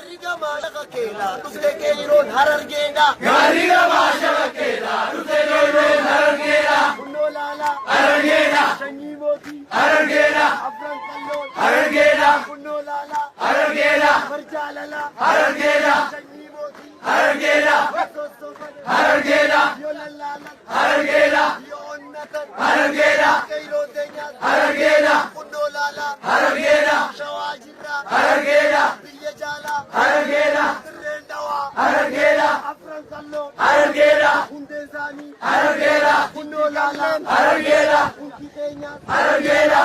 Gariga maasha keela dhufte keeyiroon harargeedha. Gariga maasha keela dhufte keeyiroon harargeedha. Kunnoo laala harargeedha. Sanyii mootii harargeedha. Afran qalloon harargeedha. Kunnoo laala harargeedha. Marjaalala harargeedha. Sanyii mootii harargeedha. Harargeedha. Yoo lallaalan harargeedha. Yoo onnatan harargeedha. Keeyiroon teenyaas harargeedha. Kunnoo laala harargeedha. Shawaa jirra harargeedha. Biyya jaalaa harargeedha. Dirreen dhawaa harargeedha. Afran qalloon harargeedha. Hundee isaanii harargeedha. Kunnoo laalaan harargeedha. Hundi keenyaas harargeedha.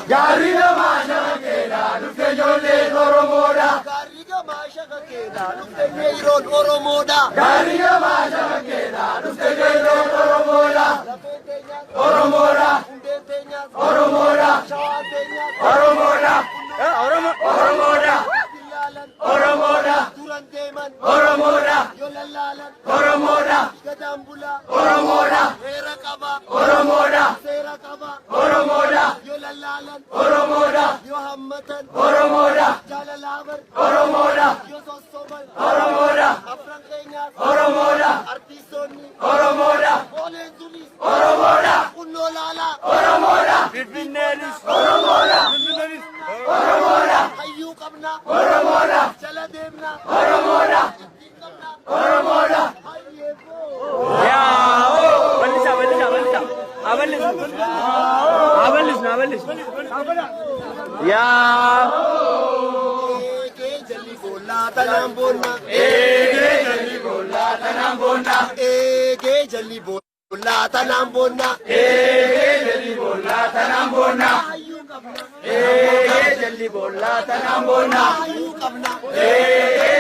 Gariga maasha keela dhufte ijoolleen Oromoodha. Gariga maasha keela dhufte keeyiroon Oromoodha. Gariga maasha keela dhufte keeyiroon Oromoodha. Lafeen teenyaas Oromoodha. Hundeen teenyaas Oromoodha. Shawaan teenyaas Oromoodha. Oromoodha. Billaalan Oromoodha. Duran deeman Oromoodha. Yoo lallaalan Oromoodha. Gadaan bulaa Oromoodha. Heera qaba Oromoodha. Seera qaba Oromoodha. Yoo lallaalan Oromoodha. Yoo hammatan Oromoodha. Jaalalaaban Oromoodha. Yoo sossoban Oromoodha. Afran keenyaas Oromoodha. Artiistoonni Oromoodha. Ooleen sunis Oromoodha. Kunnoo laalaa Oromoodha. Finfinneenis Oromoodha. Finfinneenis Oromoodha. Hayyuu qabna Oromoodha. Jala deemna Oromoodha. Ittiin qabna Oromoodha. Jalli bollaa tanaan boonna. Jalli bollaa tanaan boonna. Jalli bollaa tanaan boonna. Jalli bollaa tanaan boonna. Jalli bollaa tanaan boonna. Hayyuu qabna.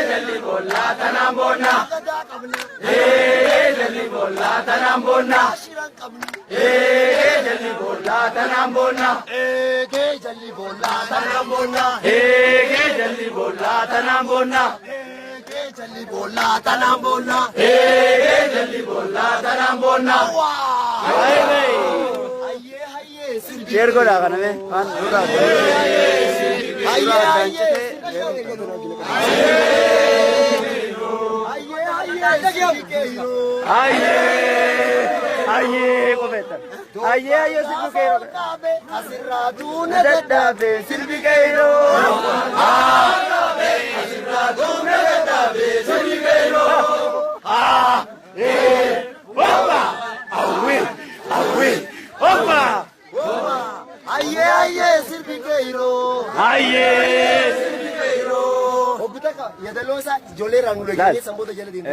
Jalli bollaa tanaan boonna. Gadaa qabna. Jalli bollaa tanaan boonna. Shiran qabna. Jalli bollaa tanaan boonna. Jalli bollaa tanaan boonna. Jalli bollaa tanaan boonna. Jalli bollaa tanaan boonna. Jalli bollaa tanaan boonna. Share gola kana me an dura aye ko beta aye sirbi keiro asiratu ne daddabe sirbi keiro asiratu ne daddabe sirbi keiro baba awe baba aye sirbi keiro sirbi keiro obutaka yadalosa jolera nule samboda jale din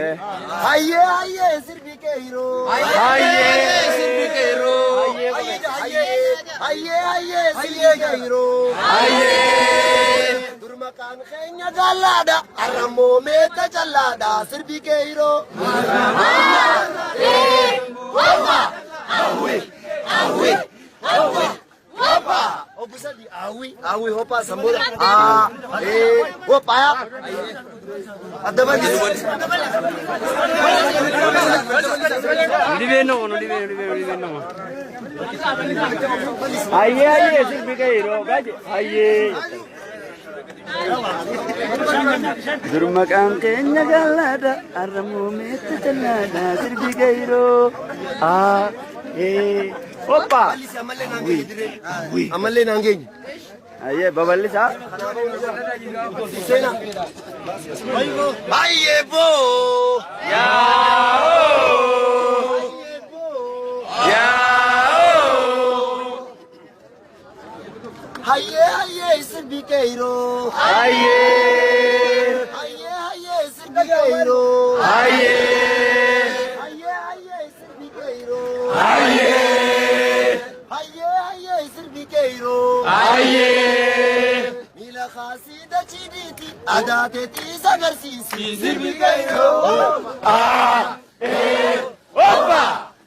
aye sirbi keiro sirbi keiro aye sirbi keiro durmakan khenya galada aramo meta chalada sirbi keiro awe Hopa, obusadi awi hopa samboda hopa ya adabali diveno aye sirbi keiro gaje aye durmakan kenya galada aramo meta chalada sirbi keiro Opa, amalle nangenyi. Aye, babalisa. Sena. Aye bo. Ya. Aye, sirbi keiro. Aye, sirbi keiro. Aye, sirbi keiro. Aye, sirbi keiro. Aye, mila khasida chiditi adate ti sagarsisi sirbi keiro. Opa,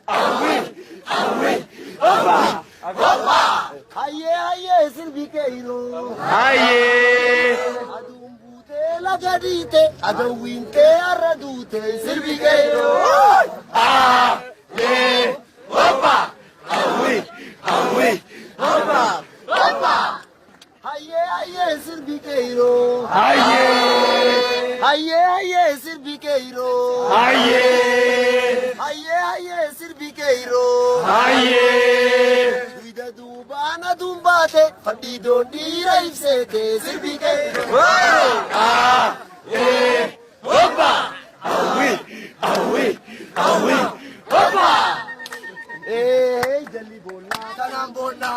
awe, opa. Aye, sirbi keiro. Aye, adumbute lagadite, adawinte arradute sirbi keiro. sirbi keiro. Aye. Aye sirbi keiro. Aye. Duida dubana dumbate fadido dira ifsete sirbi keiro. Ah. Hoppa. Awi. Hoppa. Jalli bola tanam bola.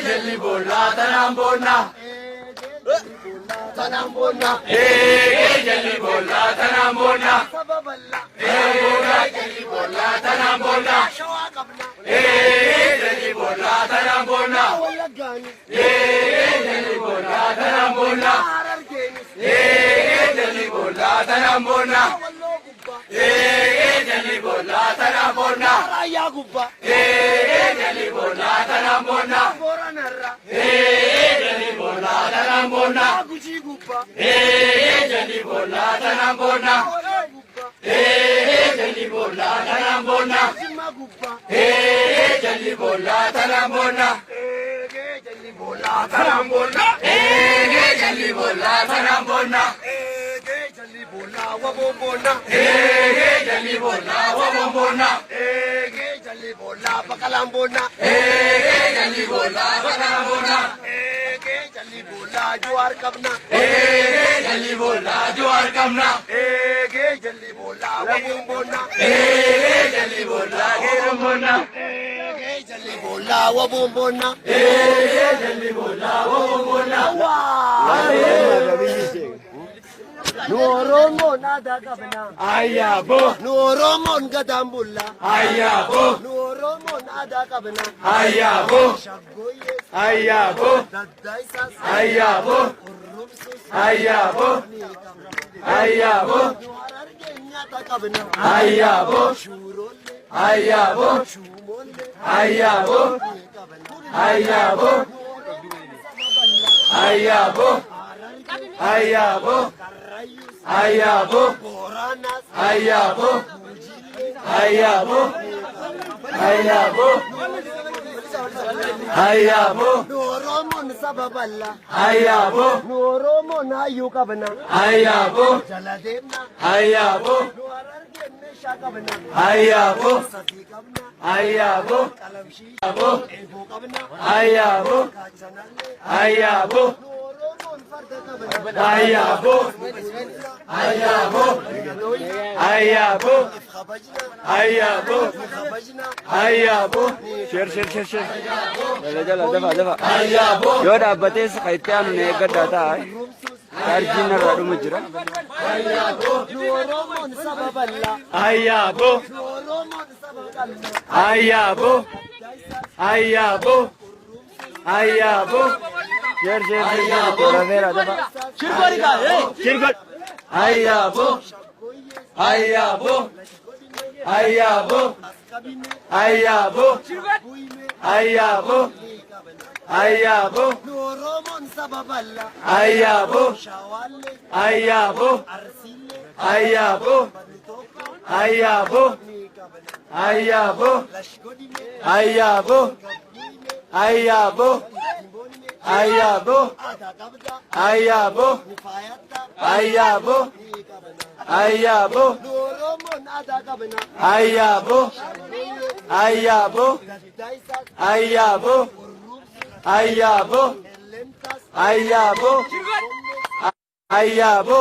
Jalli bola tanam bola. Tanam bola. Jalli bola tanam bola. Sababalla. Jalli bola tanam bola. Shawa kabna. Jalli bola tanam bola. Walla gani. Jalli bola tanam bola. Harar geni. Jalli bola tanam bola. Wallo gubba. Jalli bola tanam bola. Raya gubba. Jalli bola tanam bola. Bora narra. Jalli bola tanam bola. Guji gubba. Jalli bola tanam bola. Bora gubba. Jalli bola tanam bola. Jimma gubba. Jalli bola tanam bola. Jalli bola tanam bola. Jalli bola tanam bola. Jalli bola wabona. Jalli bola wabona. Jalli bola bakalambona. Jalli bola bakalambona. Jalli bola juar kabna. Jalli bola juar kabna. Jalli bola wabona. Jalli bola gerambona. Jalli bola wabona. Jalli bola wabona. Nuoromo nada kabna. Ayabo. Nuoromo gadambulla. Ayabo. Nuoromo nada kabna. Ayabo. Shagoye. Ayabo. Dadaisas. Ayabo. Urrumsus. Ayabo. Ayabo. Nuarar kenyata kabna. Ayabo. Shurolle. Ayabo. Shumolle. Ayabo. Ayabo. Ayabo. Ayabo. Ayabo. Boranas. Ayabo. Ayabo. Ayabo. Ayabo. Nuoromo sababalla. Ayabo. Nuoromo nayu kabna. Ayabo. Jalademna. Ayabo. Nuarar kenne shakabna. Ayabo. Sati kabna. Ayabo. Kalamshi. Ayabo. Ebo kabna. Ayabo. Kachanalle. Ayabo. Nuoromo farda kabna. Ayabo. Ayabo. Ayabo. Khabajna. Ayabo. Khabajna. Ayabo. Share. Jala dafa. Ayabo. Yoo dhaabbatees qayyittaan ne gaddaa ta'a. Charjiin irraa dhuma jira. Nuoromo sababalla. Ayabo. Nuoromo sababalla. Ayabo. Ayabo. Ayabo. Share. Dafeera dafa. Shirgot. Ayabo. Ayabo. Ayabo. Ayabo. Ayabo. Ayabo. Nuoromo sababalla. Ayabo. Shawalle. Ayabo. Arsille. Ayabo. Ayabo. Ayabo. Lashgodine. Ayabo. Ayabo. Ayabo. Ada kabda. Ayabo. Nifayatta. Ayabo. Ayabo. Nuoromo ada kabna. Ayabo. Ayabo. Dadaisas. Ayabo. Ayabo. Lentas. Ayabo. Ayabo.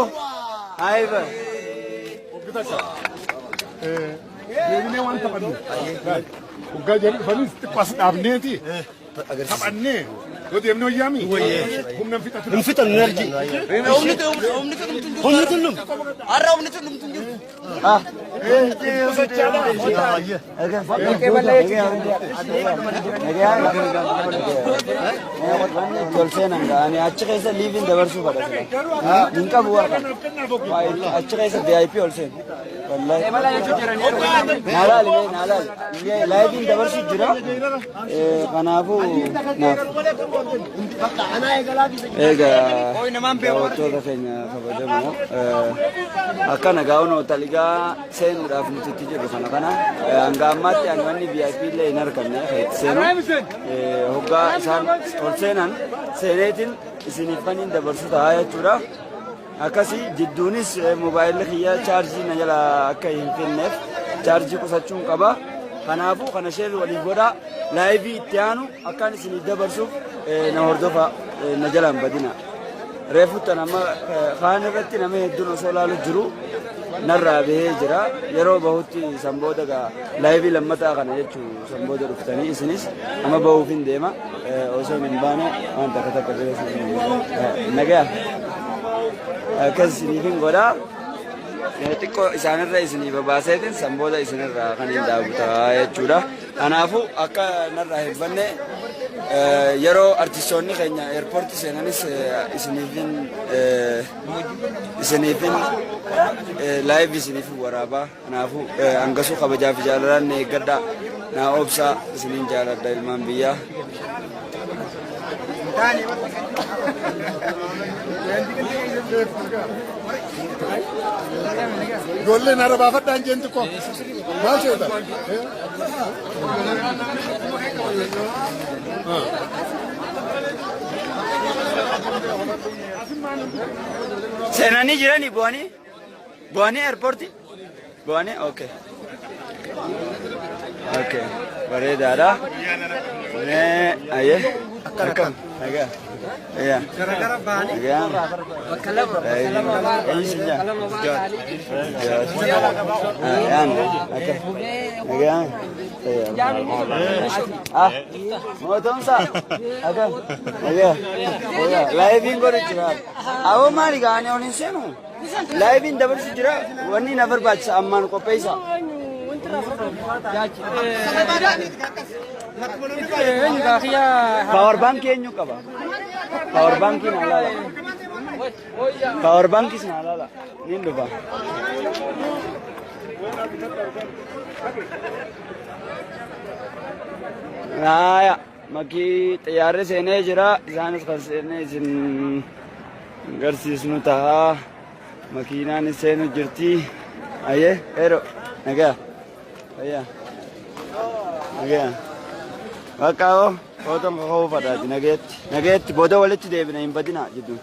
Ayabo. Deemnee waan taphannu. Waggaa jedhanii xiqqaas dhaabneeti. Taphannee yoo deemnee wayyaami. Humna hin fixatu. Hin fixan energy. Humni tullum. Arra humni tullum tunjiru. Tolseenan achi keessa liiviin dabarsuu fadhate. Hin qabu waaqa. Achi keessa VIP ol seenu. Naalaali. Laayiviin dabarsuu jira. Kanaafuu naaf. Egaa daawwattoota keenya kabajamoo akkana gaa'uun taligaa seenuudhaaf nuti itti jirru kana hanga ammaatti ani wanni VIP illee hin argamne itti seenu hoggaa isaan ol seenan seeneetiin isiniif kan hin dabarsu ta'a jechuudha. akkasii jidduunis moobaayilli kiyya chaarjii na jala akka hin finneef chaarjii qusachuun qaba. Kanaafuu kana sheer waliif godhaa laayivii itti aanu akkaan isiniif dabarsuuf na hordofa na jalaan badina. Reefuttan amma kaan irratti nama hedduun osoo ilaalu jiru narraa bahee jira. Yeroo bahutti sanbooda gaa laayivii lammataa kana jechuun sanbooda dhuftanii isinis amma bahuuf hin deema. Osoo hin baane waan takka takka nagaa akkas isiniif hin godhaa. Xiqqoo isaanirra isinii babaaseetiin sanbooda isinirraa kan hin daawwataa jechuudha. Kanaafuu akka narraa hin banne yeroo artistoonni keenya eerpoortii seenanis isiniifin laayivii isiniif waraabaa. Kanaafuu hangasuu kabajaa fi jaalalaan eeggadhaa. Naa obsaa isiniin jaaladha ilmaan biyyaa. Ijoolleen arabaa fadhaan jeen xiqqoo maal seeta? Seenanii jiranii bu'anii eerpoortii? Bu'anii okay. Okay. Bareedaadha. Ayyee akkam nagaa. Iya. Gara-gara bahani. Bakka lama. Isinya. Yan. Nagaan. Motom sa. Aga. Aga. Live-in ko rin jira. Ako mali gani onin seno. Live-in dabar si jira. Wani na barbaachisa amman ko pesa. Power bank eenyu qaba? Power bank na lala. Power bank is na lala. Nin dhufa. Naya, maki xiyyaarri seenee jira. Isaanis kan seenee isin garsiisnu ta'a. Makiinaan seenu jirti. Ayyee, ero, nagaa. Ayyaa. Nagaa. Bakka hoo, otoon kaka'uu fadhaati nageetti. Nageetti booda walitti deebina hin badina jedhu.